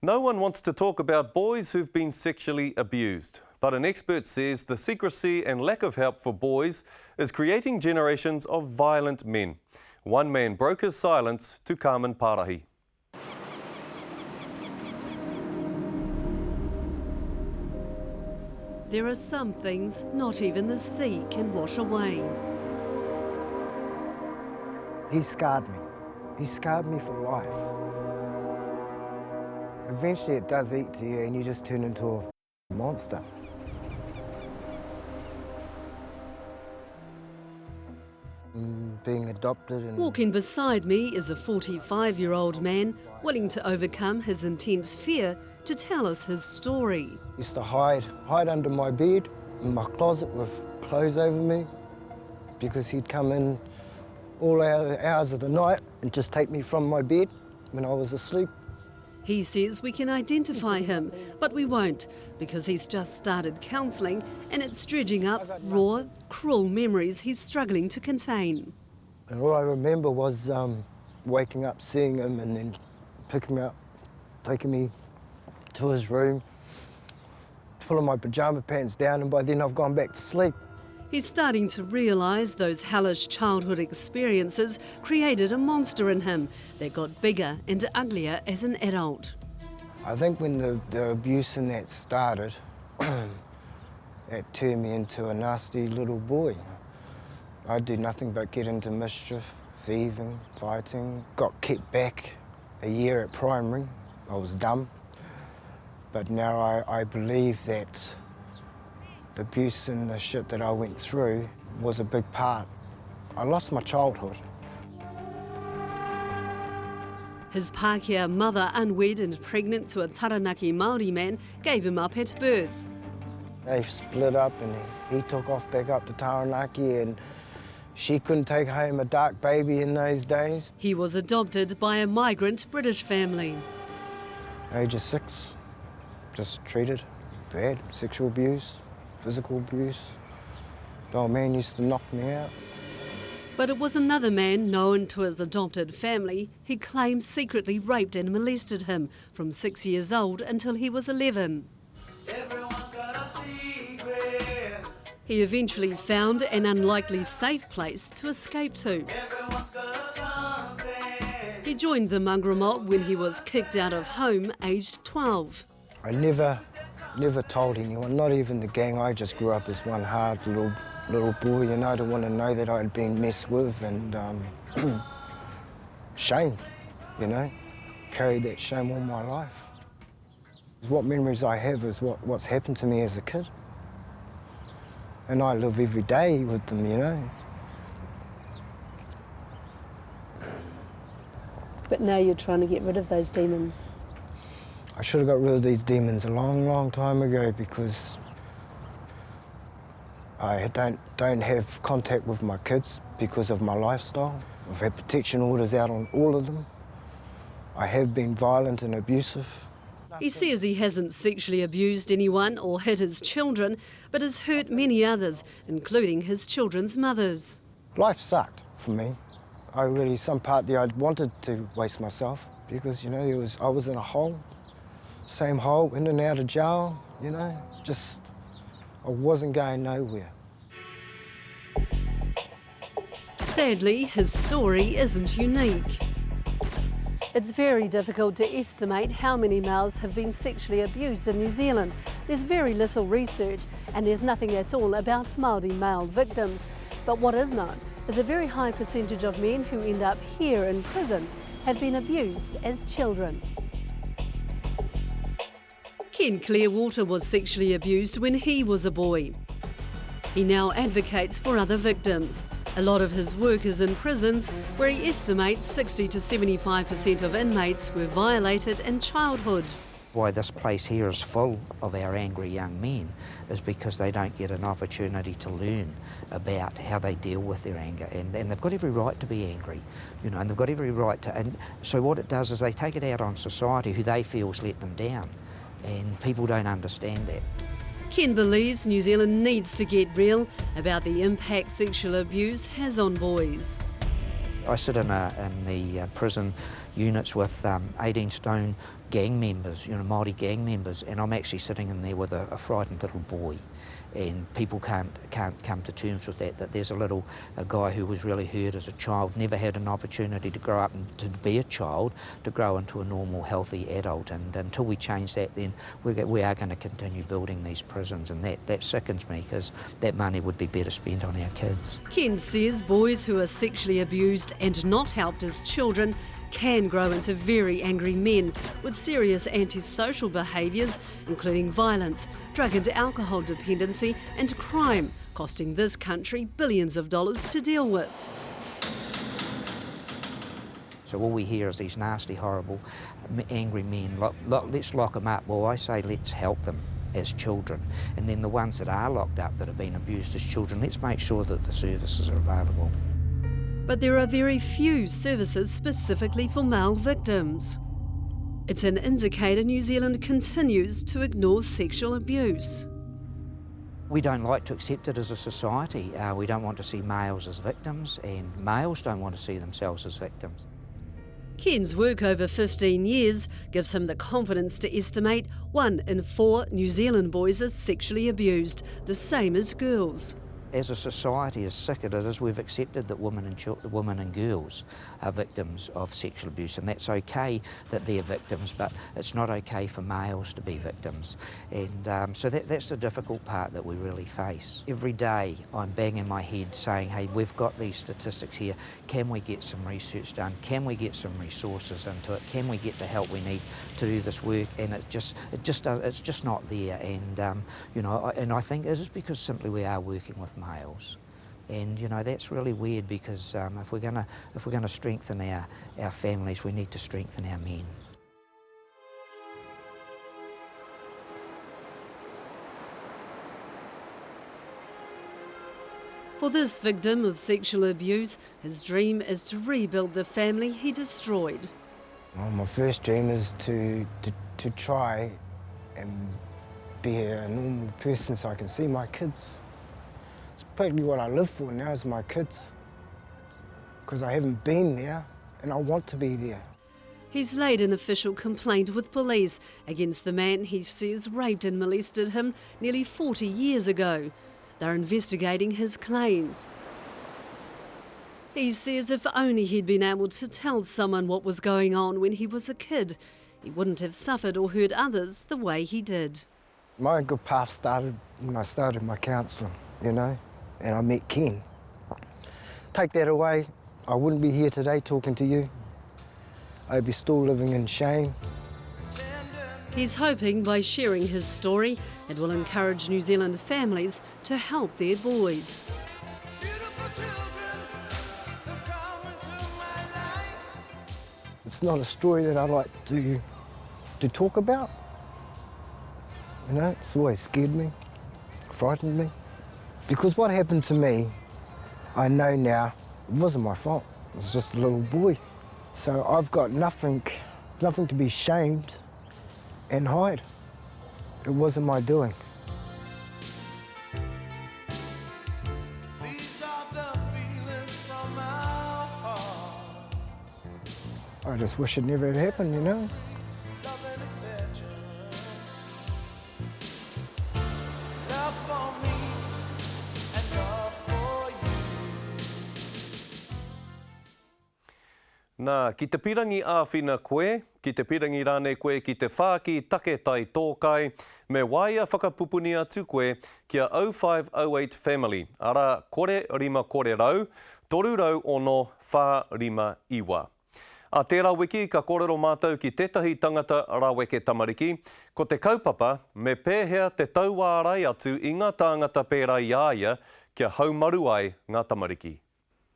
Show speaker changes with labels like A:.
A: No one wants to talk about boys who've been sexually abused, but an expert says the secrecy and lack of help for boys is creating generations of violent men. One man broke his silence to Carmen Parahi.
B: There are some things not even the sea can wash away.
C: He scarred me. He scarred me for life. Eventually it does eat to you and you just turn into a monster. Being adopted and...
B: Walking beside me is a 45-year-old man willing to overcome his intense fear to tell us his story.
C: Used to hide under my bed, in my closet with clothes over me, because he'd come in all hours of the night and just take me from my bed when I was asleep.
B: He says we can identify him, but we won't, because he's just started counselling and it's dredging up raw, cruel memories he's struggling to contain.
C: And all I remember was waking up, seeing him, and then picking me up, taking me to his room, pulling my pyjama pants down, and by then I've gone back to sleep.
B: He's starting to realise those hellish childhood experiences created a monster in him that got bigger and uglier as an adult.
C: I think when the abuse and that started, it turned me into a nasty little boy. I'd do nothing but get into mischief, thieving, fighting. Got kept back a year at primary. I was dumb. But now I believe that the abuse and the shit that I went through was a big part. I lost my childhood.
B: His Pākehā mother, unwed and pregnant to a Taranaki Māori man, gave him up at birth.
C: They split up and he took off back up to Taranaki, and she couldn't take home a dark baby in those days.
B: He was adopted by a migrant British family.
C: Age of 6, just treated bad, sexual abuse, physical abuse. The old man used to knock me out.
B: But it was another man known to his adopted family. He claims secretly raped and molested him from 6 years old until he was 11.
D: Everyone's got a secret.
B: He eventually found an unlikely safe place to escape to.
D: Everyone's got something.
B: He joined the mongrel mob when he was kicked out of home, aged 12.
C: I never told anyone, not even the gang. I just grew up as one hard little boy, you know. I didn't want to know that I'd been messed with, and shame, you know. Carried that shame all my life. What memories I have is what's happened to me as a kid. And I live every day with them, you know.
B: But now you're trying to get rid of those demons.
C: I should have got rid of these demons a long, long time ago, because I don't have contact with my kids because of my lifestyle. I've had protection orders out on all of them. I have been violent and abusive.
B: He says he hasn't sexually abused anyone or hit his children, but has hurt many others, including his children's mothers.
C: Life sucked for me. Some part there I wanted to waste myself, because, you know, I was in a hole. Same hole, in and out of jail, you know, I wasn't going nowhere.
B: Sadly, his story isn't unique. It's very difficult to estimate how many males have been sexually abused in New Zealand. There's very little research and there's nothing at all about Māori male victims. But what is known is a very high percentage of men who end up here in prison have been abused as children. Ken Clearwater was sexually abused when he was a boy. He now advocates for other victims. A lot of his work is in prisons, where he estimates 60 to 75% of inmates were violated in childhood.
E: Why this place here is full of our angry young men is because they don't get an opportunity to learn about how they deal with their anger, and they've got every right to be angry, you know, and they've got every right to, and so what it does is they take it out on society who they feel's let them down, and people don't understand that.
B: Ken believes New Zealand needs to get real about the impact sexual abuse has on boys.
E: I sit in the prison units with 18-stone gang members, Māori gang members, and I'm actually sitting in there with a frightened little boy. And people can't come to terms with that there's a guy who was really hurt as a child, never had an opportunity to grow up and to be a child, to grow into a normal, healthy adult. And until we change that, then we are going to continue building these prisons, and that sickens me, because that money would be better spent on our kids.
B: Ken says boys who are sexually abused and not helped as children can grow into very angry men with serious antisocial behaviours, including violence, drug and alcohol dependency and crime, costing this country billions of dollars to deal with.
E: So all we hear is these nasty, horrible, angry men. Let's lock them up. Well, I say let's help them as children. And then the ones that are locked up that have been abused as children, let's make sure that the services are available.
B: But there are very few services specifically for male victims. It's an indicator New Zealand continues to ignore sexual abuse.
E: We don't like to accept it as a society. We don't want to see males as victims, and males don't want to see themselves as victims.
B: Ken's work over 15 years gives him the confidence to estimate 1 in 4 New Zealand boys are sexually abused, the same as girls.
E: As a society, as sick it is, we've accepted that women and girls are victims of sexual abuse, and that's okay that they're victims, but it's not okay for males to be victims. And so that's the difficult part that we really face. Every day I'm banging my head saying, hey, we've got these statistics here, can we get some research done, can we get some resources into it, can we get the help we need to do this work? And it's just not there. And and I think it is because simply we are working with males, and that's really weird, because if we're gonna strengthen our families, we need to strengthen our men.
B: For this victim of sexual abuse, his dream is to rebuild the family he destroyed.
C: Well, my first dream is to try and be a normal person so I can see my kids. It's practically what I live for now, is my kids, because I haven't been there and I want to be there.
B: He's laid an official complaint with police against the man he says raped and molested him nearly 40 years ago. They're investigating his claims. He says if only he'd been able to tell someone what was going on when he was a kid, he wouldn't have suffered or hurt others the way he did.
C: My good path started when I started my counselling, and I met Ken. Take that away, I wouldn't be here today talking to you. I'd be still living in shame.
B: He's hoping by sharing his story, it will encourage New Zealand families to help their boys.
C: It's not a story that I like to talk about. It's always scared me, frightened me. Because what happened to me, I know now, it wasn't my fault. It was just a little boy. So I've got nothing to be ashamed and hide. It wasn't my doing.
D: These are the feelings from our heart.
C: I just wish it never had happened,
D: Love and affection. Love for me and love for you.
A: Nā, ki te pirangi āwhina koe, ki te pirangi rāne koe ki te whāki take tai tōkai, me waia whakapupuni atu koe kia 0508 Family. Ara kore rima kore rau, toru rau ono whā rima iwa. A tērā wiki ka kōrero mātou ki tētahi tangata raweke tamariki, ko te kaupapa me pēhea te tauārai atu i ngā tāngata pērā iaia kia haumaru ai ngā tamariki.